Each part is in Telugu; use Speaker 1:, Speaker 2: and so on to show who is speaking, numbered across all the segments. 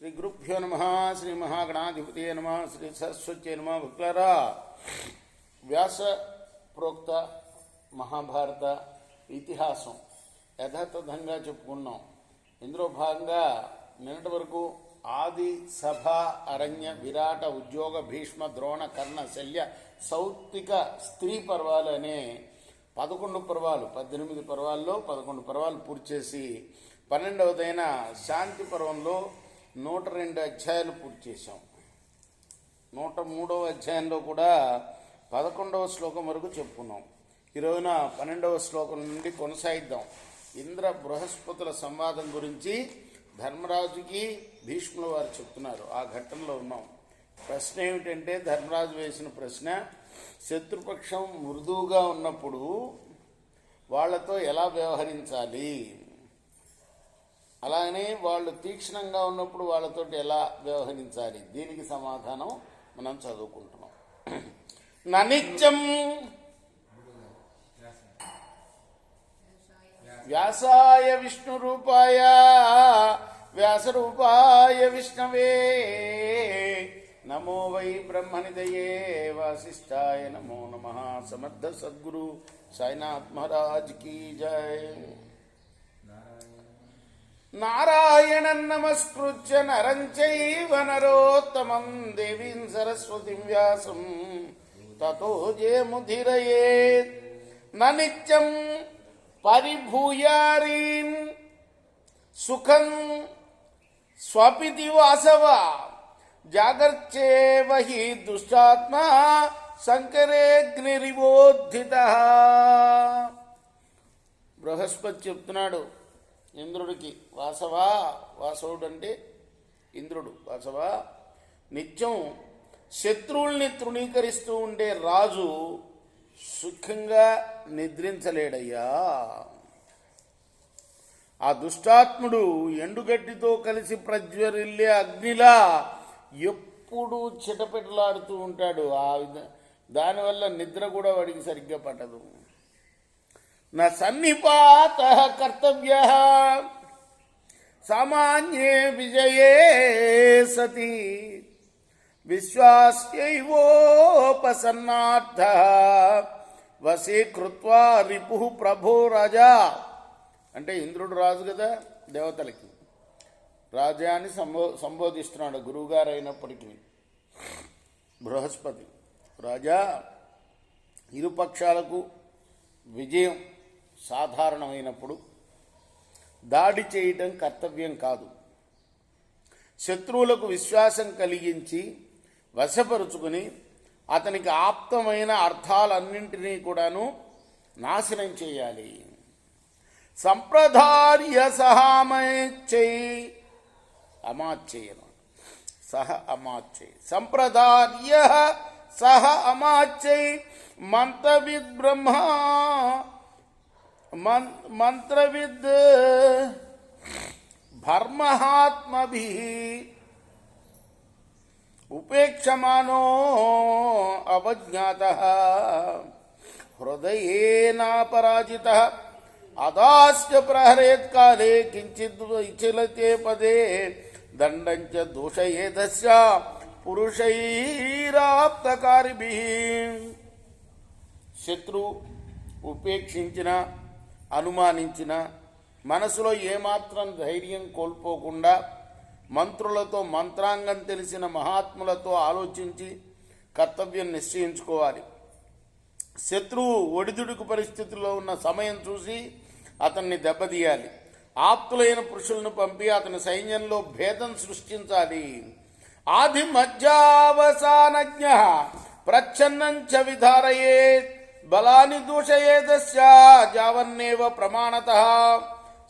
Speaker 1: శ్రీ గురుభ్యో నమ. శ్రీ మహాగణాధిపతియే నమ. శ్రీ సరస్వత్యే నమ. భక్తులారా, వ్యాస ప్రోక్త మహాభారత ఇతిహాసం యథాతథంగా చెప్పుకున్నాం. ఇందులో భాగంగా నిన్నటి వరకు ఆది, సభ, అరణ్య, విరాట, ఉద్యోగ, భీష్మ, ద్రోణ, కర్ణ, శల్య, సౌత్తిక, స్త్రీ పర్వాలు అనే 11 పర్వాలు, 18 పర్వాల్లో 11 పర్వాలు పూర్తి చేసి 12వదైన శాంతి పర్వంలో 102 అధ్యాయాలు పూర్తి చేశాం. 103వ అధ్యాయంలో కూడా 11వ శ్లోకం వరకు చెప్పుకున్నాం. ఈ రోజున 12వ శ్లోకం నుండి కొనసాగిద్దాం. ఇంద్ర బృహస్పతుల సంవాదం గురించి ధర్మరాజుకి భీష్ముల వారు చెప్తున్నారు. ఆ ఘట్టంలో ఉన్నాం. ప్రశ్న ఏమిటంటే, ధర్మరాజు వేసిన ప్రశ్న, శత్రుపక్షం మృదువుగా ఉన్నప్పుడు వాళ్లతో ఎలా వ్యవహరించాలి, అలానే వాళ్ళు తీక్షణంగా ఉన్నప్పుడు వాళ్ళతోటి ఎలా వ్యవహరించాలి, దీనికి సమాధానం మనం చదువుకుంటున్నాం. ననిత్యం వ్యాసాయ విష్ణు రూపాయ వ్యాసరూపాయ విష్ణవే నమో వై బ్రహ్మనిదయే వాసిష్ఠాయ నమో నమః. సమర్థ సద్గురు సాయినాథ్ మహారాజ్ కీ జై. నారాయణం నమస్కృత్య నరం చైవ నరోత్తమం దేవీం సరస్వతిం వ్యాసం తతో జయముదీరయేత్. నిత్యం పరిభూయారీం సుఖం స్వపితి వాసవ జాగర్చేవ హి దుష్టాత్మా సంకరేగ్నిరివోద్ధితః. బృహస్పతి చెప్తున్నాడు ఇంద్రుడికి, వాసవా, వాసవుడు అంటే ఇంద్రుడు, వాసవా, నిత్యం శత్రువుల్ని తృణీకరిస్తూ ఉండే రాజు సుఖంగా నిద్రించలేడయ్యా. ఆ దుష్టాత్ముడు ఎండుగడ్డితో కలిసి ప్రజ్వరిల్లే అగ్నిలా ఎప్పుడు చిటపెటలాడుతూ ఉంటాడు. దానివల్ల నిద్ర కూడా వాడికి సరిగ్గా పట్టదు. నా సన్నిపాత కర్తవ్య సామాన్యే విజయే సతి విశ్వాస్యైవోపసన్నార్థ వశీకృత్వా రిపు ప్రభో రాజా. అంటే ఇంద్రుడు రాజు కదా, దేవతలకి రాజా అని సంబోధిస్తున్నాడు గురువుగారు అయినప్పటికీ. బృహస్పతి, రాజా, ఇరుపక్షాలకు విజయం సాధారణమైనప్పుడు దాడి చేయటం కర్తవ్యం కాదు. శత్రువులకు విశ్వాసం కలిగించి వశపరుచుకుని అతనికి ఆప్తమైన అర్థాలన్నింటినీ కూడాను నాశనం చేయాలి. సంప్రదార్య సహామచ్చై అమాచ్చయ సహ అమాచ్చై సంప్రదార్య సహ అమాచ్చై మంత్రవిద్ బ్రహ్మ మంత్రవిద్ భర్మహాత్మభిః ఉపేక్షమానో అవజ్ఞాతః హృదయేనాపరాజితః అదాస్య ప్రహరేత్ కాలే కించిద్ విచలతే పదే దండంచ దూషయేదస్య పురుషైరాప్తకారిభిః. శత్రువు ఉపేక్షించిన, అనుమానించిన, మనసులో ఏమాత్రం ధైర్యం కోల్పోకుండా మంత్రులతో, మంత్రాంగం తెలిసిన మహాత్ములతో ఆలోచించి కర్తవ్యం నిశ్చయించుకోవాలి. శత్రువు ఒడిదుడుకు పరిస్థితుల్లో ఉన్న సమయం చూసి అతన్ని దెబ్బతీయాలి. ఆప్తులైన పురుషులను పంపి అతని సైన్యంలో భేదం సృష్టించాలి. ఆది మధ్యావసానజ్ఞ ప్రచ్ఛన్నం చ విధారయేత్ బలాని దూషయేదస్య జావన్నేవ ప్రమాణతః.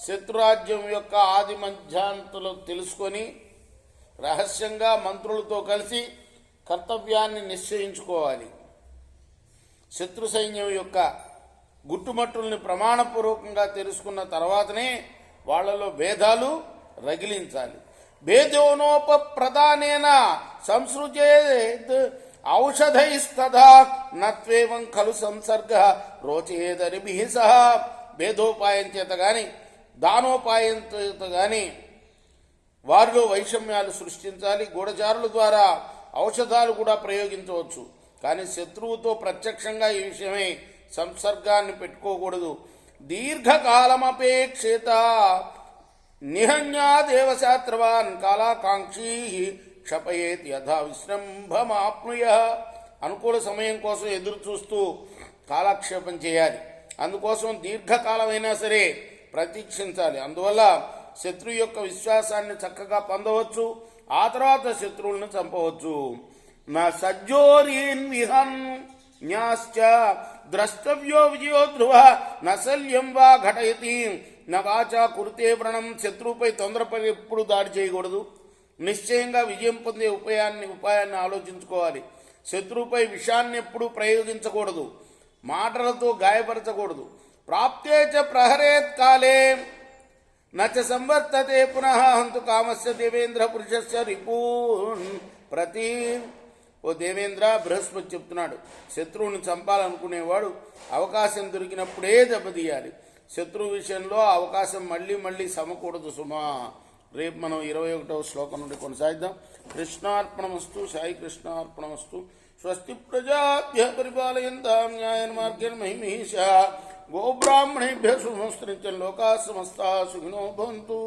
Speaker 1: శత్రురాజ్యం యొక్క ఆది మధ్యాంతులు తెలుసుకొని రహస్యంగా మంత్రులతో కలిసి కర్తవ్యాన్ని నిశ్చయించుకోవాలి. శత్రు సైన్యం యొక్క గుట్టుమట్టుల్ని ప్రమాణపూర్వకంగా తెలుసుకున్న తర్వాతనే వాళ్లలో భేదాలు రగిలించాలి. భేదోనోపప్రదానేన సంసృజేత్ ఔషధైస్తదా నత్వేవం ఖలు సంసర్గ రోచేదరిభిః సహ. భేదోపాయం చేత గాని దానోపాయం చేత గాని వారిలో వైషమ్యాలు సృష్టించాలి. గూఢచారుల ద్వారా ఔషధాలు కూడా ప్రయోగించవచ్చు. కానీ శత్రువుతో ప్రత్యక్షంగా ఈ విషయమై సంసర్గాన్ని పెట్టుకోకూడదు. దీర్ఘకాలమపేక్షిత నిహన్యా దేవశాస్త్రవాన్ కాలాకాంక్షీ క్షపయేత్ యథా విశ్రంభమాప్నుయ. అనుకూల సమయం కోసం ఎదురు చూస్తూ కాలక్షేపం చేయాలి. అందుకోసం దీర్ఘకాలమైనా సరే ప్రతీక్షించాలి. అందువల్ల శత్రువు యొక్క విశ్వాసాన్ని చక్కగా పొందవచ్చు. ఆ తర్వాత శత్రువులను చంపవచ్చు. నా సజ్జోరీన్ విహన్ న్యాశ్చ ద్రష్టవ్యో విజయో ధ్రువ నశల్యం వా ఘటయతి నవాచా కురుతే వ్రణం. శత్రువుపై తొందరపడి ఎప్పుడు దాడి చేయకూడదు. నిశ్చయంగా విజయం పొందే ఉపాయాన్ని ఆలోచించుకోవాలి. శత్రువుపై విషాన్ని ఎప్పుడూ ప్రయోగించకూడదు. మాటలతో గాయపరచకూడదు. ప్రాప్తే చ ప్రహరేత్ కాలే నచ సంవర్తతే పునః హంతు కామస్య దేవేంద్ర పురుషస్య రిపూన్ ప్రతి. ఓ దేవేంద్ర, బృహస్పతి చెప్తున్నాడు, శత్రువుని చంపాలనుకునేవాడు అవకాశం దొరికినప్పుడే దెబ్బతీయాలి. శత్రువు విషయంలో అవకాశం మళ్ళీ మళ్ళీ సమకూడదు సుమా. రేపు మనం 21వ శ్లోకం నుండి కొనసాగిద్దాం. కృష్ణార్పణమస్తు. సాయి కృష్ణార్పణమస్తు. స్వస్తి ప్రజాభ్య పరిపాలయంతాం న్యాయేన మార్గేణ మహిమహీషా. గోబ్రాహ్మణేభ్య శుభమస్తు. లోకా సమస్తా సుఖినో భవంతు.